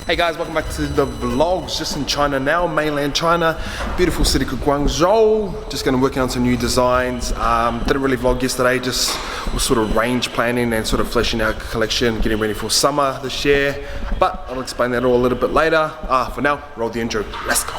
Hey guys, welcome back to the vlogs. Just in China now, mainland China, beautiful city called Guangzhou. Just going to work on some new designs. Didn't really vlog yesterday, just was sort of range planning and sort of fleshing out collection, getting ready for summer this year. But I'll explain that all a little bit later. For now, roll the intro. Let's go.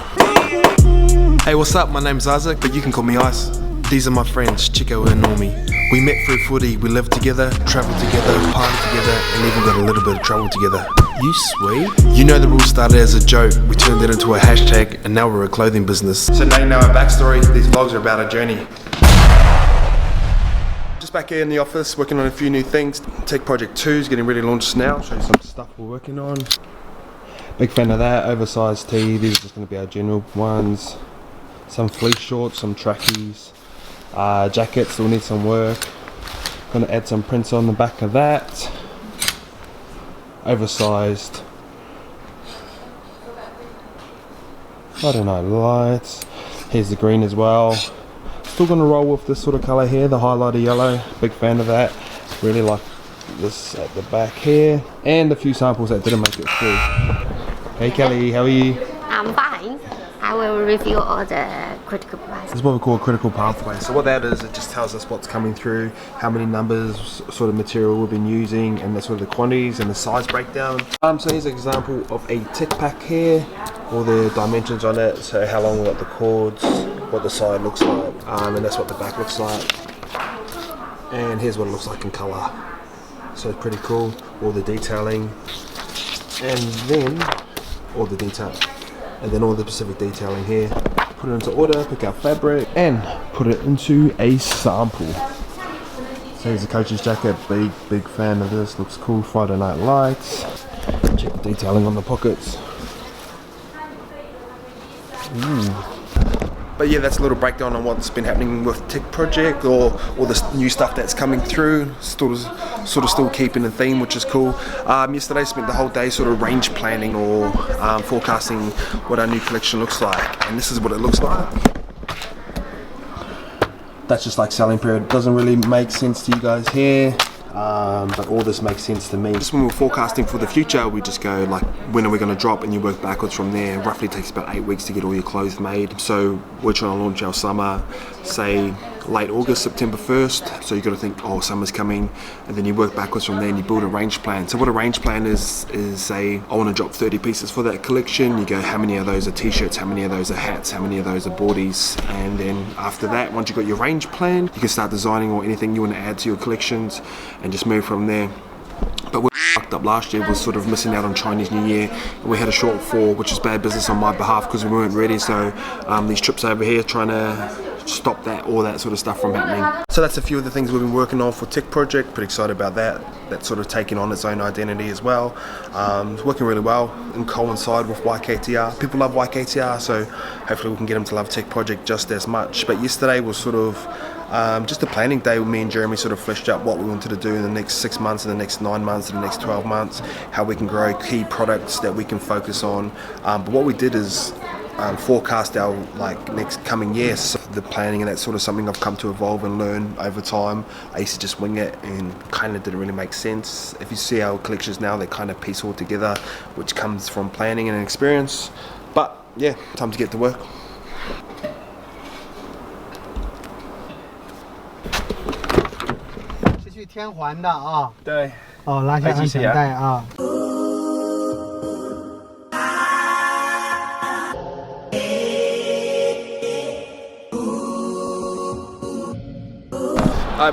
Hey, what's up? My name's Isaac, but you can call me Ice. These are my friends, Chico and Normie. We met through footy, we lived together, travelled together, partied together, and even got a little bit of trouble together. You sweet? You know the rule started as a joke, we turned it into a hashtag, and now we're a clothing business. So now you know our backstory, these vlogs are about our journey. Just back here in the office, working on a few new things. Tech Project 2 is getting ready to launch now, show you some stuff we're working on. Big fan of that, oversized tee, these are just going to be our general ones. Some fleece shorts, some trackies. Jackets still need some work. Gonna add some prints on the back of that. Oversized. I don't know, lights. Here's the green as well. Still gonna roll with this sort of colour here, the highlighter yellow. Big fan of that. Really like this at the back here. And a few samples that didn't make it through. Hey Kelly, how are you? I'm fine. I will review all the critical price. This is what we call a critical pathway. So what that is, it just tells us what's coming through, how many numbers, sort of material we've been using, and that's sort of the quantities and the size breakdown. So here's an example of a tick pack here, all the dimensions on it, so how long we got the cords, what the side looks like, and that's what the back looks like. And here's what it looks like in colour. So it's pretty cool, all the detailing, and then all the detail. And then all the specific detailing here. Put it into order, pick out fabric, and put it into a sample. So here's a coach's jacket, big fan of this, looks cool. Friday Night Lights. Check the detailing on the pockets. But yeah, that's a little breakdown on what's been happening with Tech Project, or all the new stuff that's coming through. Sort of still keeping the theme, which is cool. Yesterday I spent the whole day sort of range planning or forecasting what our new collection looks like, and this is what it looks like. That's just like selling period. It doesn't really make sense to you guys here. But all this makes sense to me. Just when we're forecasting for the future, we just go like, when are we going to drop, and you work backwards from there. Roughly takes about 8 weeks to get all your clothes made. So we're trying to launch our summer, say late August, September 1st. So you got to think, oh, summer's coming, and then you work backwards from there and you build a range plan. So what a range plan is say, I want to drop 30 pieces for that collection. You go, how many of those are t-shirts, how many of those are hats, how many of those are boardies, and then after that, once you've got your range plan, you can start designing or anything you want to add to your collections and just move from there. But what fucked up last year was sort of missing out on Chinese New Year, and we had a shortfall, which is bad business on my behalf because we weren't ready. So these trips over here trying to stop that, all that sort of stuff from happening. So that's a few of the things we've been working on for Tech Project. Pretty excited about that. That's sort of taking on its own identity as well. It's working really well and coincide with YKTR. People love YKTR, so hopefully we can get them to love Tech Project just as much. But yesterday was sort of just a planning day where me and Jeremy sort of fleshed out what we wanted to do in the next 6 months, in the next 9 months, in the next 12 months, how we can grow key products that we can focus on. But what we did is forecast our next coming years. So the planning, and that's sort of something I've come to evolve and learn over time. I used to just wing it and kind of didn't really make sense. If you see our collections now, they kind of piece all together, which comes from planning and experience. But yeah, time to get to work.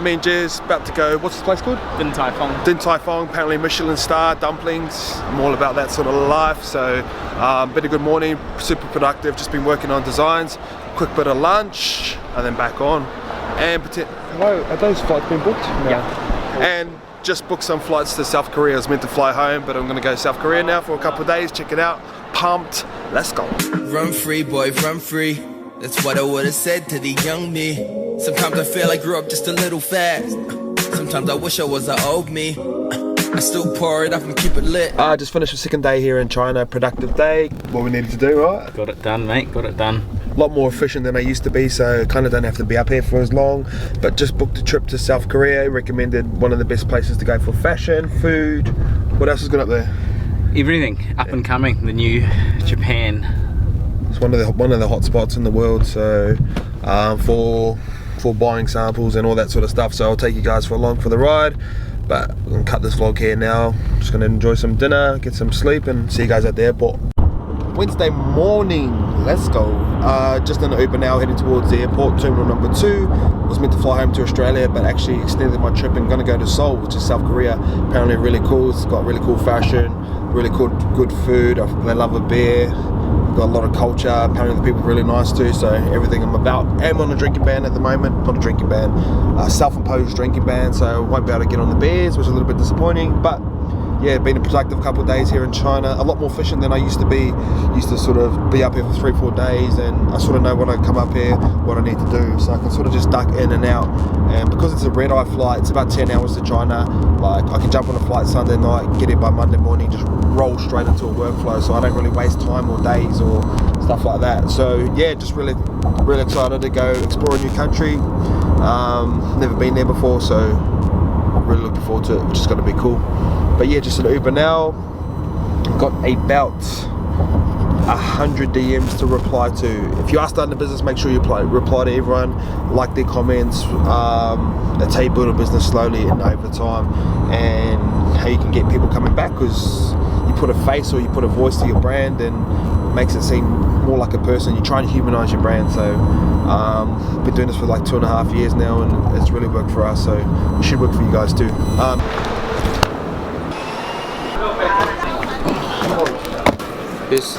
Me and Jez about to go, what's this place called? Din Tai Fung. Din Tai Fung, apparently Michelin star, dumplings. I'm all about that sort of life. So been a good morning, super productive, just been working on designs, quick bit of lunch, and then back on. And hello, are those flights been booked? No. Yeah. And just booked some flights to South Korea. I was meant to fly home, but I'm gonna go to South Korea now for a couple of days, check it out. Pumped, let's go. Run free, boy, run free. That's what I would've said to the young me. Sometimes I feel I grew up just a little fast. Sometimes I wish I was the old me. I still pour it up and keep it lit. Just finished the second day here in China, productive day. What we needed to do, right? Got it done, mate, got it done. A lot more efficient than I used to be, so kind of don't have to be up here for as long. But just booked a trip to South Korea, recommended one of the best places to go for fashion, food. What else is good up there? everything up and coming, the new Japan. It's one of the hot spots in the world. So for buying samples and all that sort of stuff. So I'll take you guys for the ride. But I'm gonna cut this vlog here now. Just gonna enjoy some dinner, get some sleep, and see you guys at the airport. Wednesday morning, let's go. Just in the Uber now, heading towards the airport, terminal number 2. Was meant to fly home to Australia, but actually extended my trip and gonna go to Seoul, which is South Korea. Apparently really cool. It's got really cool fashion, really cool, good food. They love a beer. Got a lot of culture. Apparently the people are really nice too. So everything I'm about. I'm on a drinking ban at the moment. Not a drinking ban, self-imposed drinking ban. So I won't be able to get on the beers, which is a little bit disappointing. But yeah, been a productive couple of days here in China. A lot more fishing than I used to be. Used to sort of be up here for 3-4 days, and I sort of know when I come up here what I need to do. So I can sort of just duck in and out. And because it's a red-eye flight, it's about 10 hours to China. Like I can jump on a flight Sunday night, get here by Monday morning, just roll straight into a workflow. So I don't really waste time or days or stuff like that. So yeah, just really excited to go explore a new country. Never been there before, so really looking forward to it, which is going to be cool. But yeah, just an Uber now. Got about 100 DMs to reply to. If you are starting a business, make sure you reply to everyone, like their comments. That's how you build a business slowly and over time, and how you can get people coming back, because you put a face or you put a voice to your brand, and it makes it seem more like a person. You try and humanize your brand. So we've been doing this for like 2.5 years now, and it's really worked for us, so it should work for you guys too. This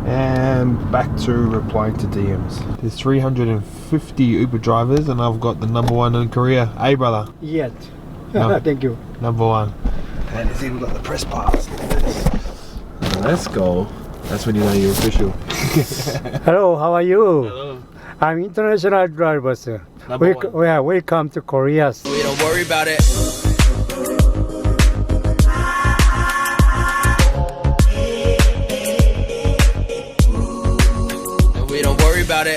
and back to replying to DMs. There's 350 Uber drivers, and I've got the #1 in Korea. Hey brother. Yes. No. Thank you. #1. And it's even got the press pass. Let's go. That's when you know you're official. Hello, how are you? Hello. I'm international driver, sir. #1. Welcome to Korea. We don't worry about it.